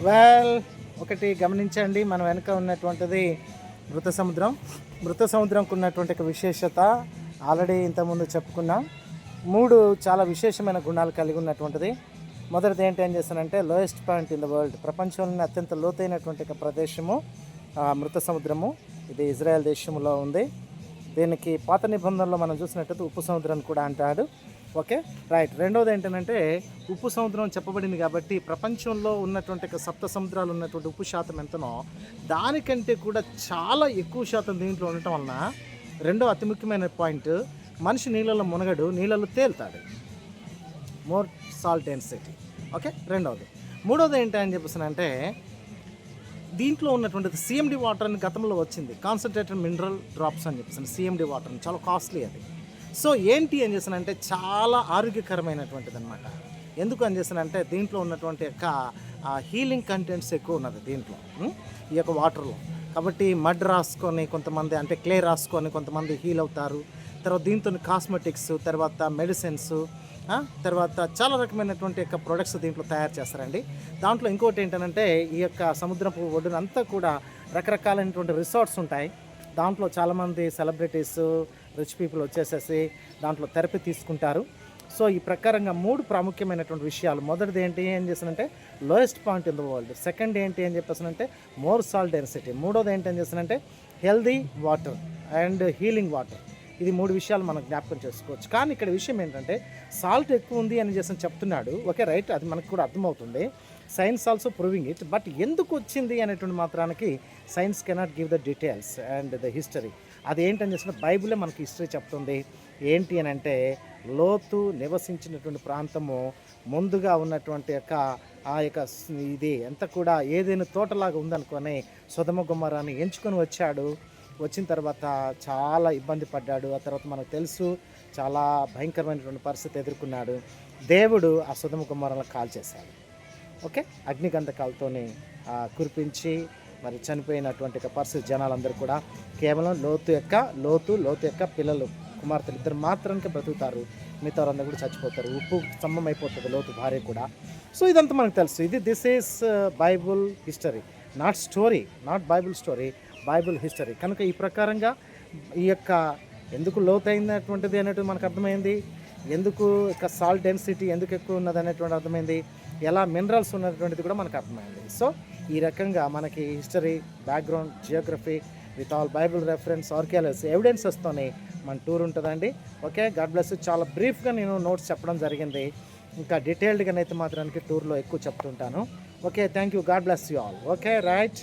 Well, ఒకటి గమనించండి, మన వెనుక ఉన్నటువంటిది మృత సముద్రం. మృత సముద్రంకు ఉన్నటువంటి ఒక విశేషత ఆల్రెడీ ఇంతకుముందు చెప్పుకున్నాం. 3 చాలా విశేషమైన గుణాలు కలిగి ఉన్నటువంటిది. మొదటిది ఏంటి ఏం చేస్తానంటే, lowest point in the world, ప్రపంచంలోని అత్యంత లోతైనటువంటి ఒక ప్రదేశము మృత సముద్రము. ఇది ఇజ్రాయెల్ దేశంలో ఉంది. దీనికి పాత నిబంధనలో మనం చూసినట్టయితే ఉప్పు సముద్రం కూడా అంటాడు. Okay, right. రెండవది ఏంటంటే, ఉప్పు సముద్రం చెప్పబడింది కాబట్టి ప్రపంచంలో ఉన్నటువంటి సప్త సముద్రాలు ఉన్నటువంటి ఉప్పు శాతం ఎంతనో దానికంటే కూడా చాలా ఎక్కువ శాతం దీంట్లో ఉండటం వలన రెండో అతి ముఖ్యమైన పాయింట్, మనిషి నీళ్ళలో మునగడు, నీళ్ళలో తేలుతాడు. More salt density. ఓకే, రెండవది. మూడవది ఏంటి అని చెప్పేసానంటే, దీంట్లో ఉన్నటువంటిది సిఎండి వాటర్ అని గతంలో వచ్చింది, కాన్సన్ట్రేటెడ్ మినరల్ డ్రాప్స్ అని చెప్పేసి సిఎండి వాటర్ చాలా కాస్ట్లీ అది. సో ఏంటి అని చేసానంటే, చాలా ఆరోగ్యకరమైనటువంటిది అనమాట. ఎందుకు అని చేసానంటే, దీంట్లో ఉన్నటువంటి యొక్క హీలింగ్ కంటెంట్స్ ఎక్కువ ఉన్నది దీంట్లో, ఈ యొక్క వాటర్లో. కాబట్టి మడ్ రాసుకొని కొంతమంది, అంటే క్లే రాసుకొని కొంతమంది హీల్ అవుతారు. తర్వాత దీంతో కాస్మెటిక్స్, తర్వాత మెడిసిన్స్, తర్వాత చాలా రకమైనటువంటి యొక్క ప్రొడక్ట్స్ దీంట్లో తయారు చేస్తారండి. దాంట్లో ఇంకోటి ఏంటంటే, ఈ యొక్క సముద్రపు ఒడ్డునంతా కూడా రకరకాలైనటువంటి రిసార్ట్స్ ఉంటాయి. దాంట్లో చాలామంది సెలబ్రిటీస్, రిచ్ పీపుల్ వచ్చేసేసి దాంట్లో థెరపీ తీసుకుంటారు. సో ఈ ప్రకారంగా 3 ప్రాముఖ్యమైనటువంటి విషయాలు. మొదటిది ఏంటి ఏం చేస్తానంటే, lowest point in the world. Second ఏంటి అని చెప్పేసానంటే, మోర్ సాల్ట్ డెన్సిటీ. మూడోది ఏంటి అని చేస్తానంటే, healthy water and healing water. ఇది 3 విషయాలు మనం జ్ఞాపకం చేసుకోవచ్చు. కానీ ఇక్కడ విషయం ఏంటంటే, సాల్ట్ ఎక్కువ ఉంది అని చేసి చెప్తున్నాడు. ఓకే, రైట్, అది మనకు కూడా అర్థమవుతుంది. Science also proving it. But ఎందుకు వచ్చింది అనేటువంటి మాత్రానికి science cannot give the details and the history. అది ఏంటని చేసిన బైబిలే మనకి హిస్టరీ చెప్తుంది. ఏంటి అని అంటే, లోతు నివసించినటువంటి ప్రాంతము ముందుగా ఉన్నటువంటి యొక్క ఆ యొక్క ఇది ఎంత కూడా ఏదైనా తోటలాగా ఉందనుకొని సొదొమ గొమొర్రాని ఎంచుకొని వచ్చాడు. వచ్చిన తర్వాత చాలా ఇబ్బంది పడ్డాడు. ఆ తర్వాత మనకు తెలుసు, చాలా భయంకరమైనటువంటి పరిస్థితి ఎదుర్కొన్నాడు. దేవుడు ఆ సొదొమ గొమొర్రాలను కాల్చేశాడు. ఓకే, అగ్నిగంధకాలతోని కురిపించి మరి చనిపోయినటువంటి పరిస్థితి. జనాలందరూ కూడా కేవలం లోతు యొక్క పిల్లలు, కుమార్తెలు 2 మాత్రానికి బ్రతుకుతారు. మిగతా వారందరూ కూడా చచ్చిపోతారు. ఉప్పు స్తంభం అయిపోతుంది లోతు భార్య కూడా. సో ఇదంతా మనకు తెలుసు. This is Bible history, not story, not Bible story, Bible history. కనుక ఈ ప్రకారంగా ఈ యొక్క ఎందుకు లోతైనటువంటిది అనేటువంటి మనకు అర్థమైంది, ఎందుకు ఇక సాల్ట్ డెన్సిటీ ఎందుకు ఎక్కువ ఉన్నది అనేటువంటి అర్థమైంది, ఎలా మినరల్స్ ఉన్నటువంటిది కూడా మనకు అర్థమైంది. సో ఈ రకంగా మనకి history, background, geography with all Bible reference, archaeology ఎవిడెన్సెస్తోనే మన టూర్ ఉంటుందండి. Okay, God bless. చాలా బ్రీఫ్గా నేను నోట్స్ చెప్పడం జరిగింది. ఇంకా డీటెయిల్డ్గా అయితే మాత్రానికి టూర్లో ఎక్కువ చెప్తుంటాను. Okay, thank you. God bless you all. Okay, right.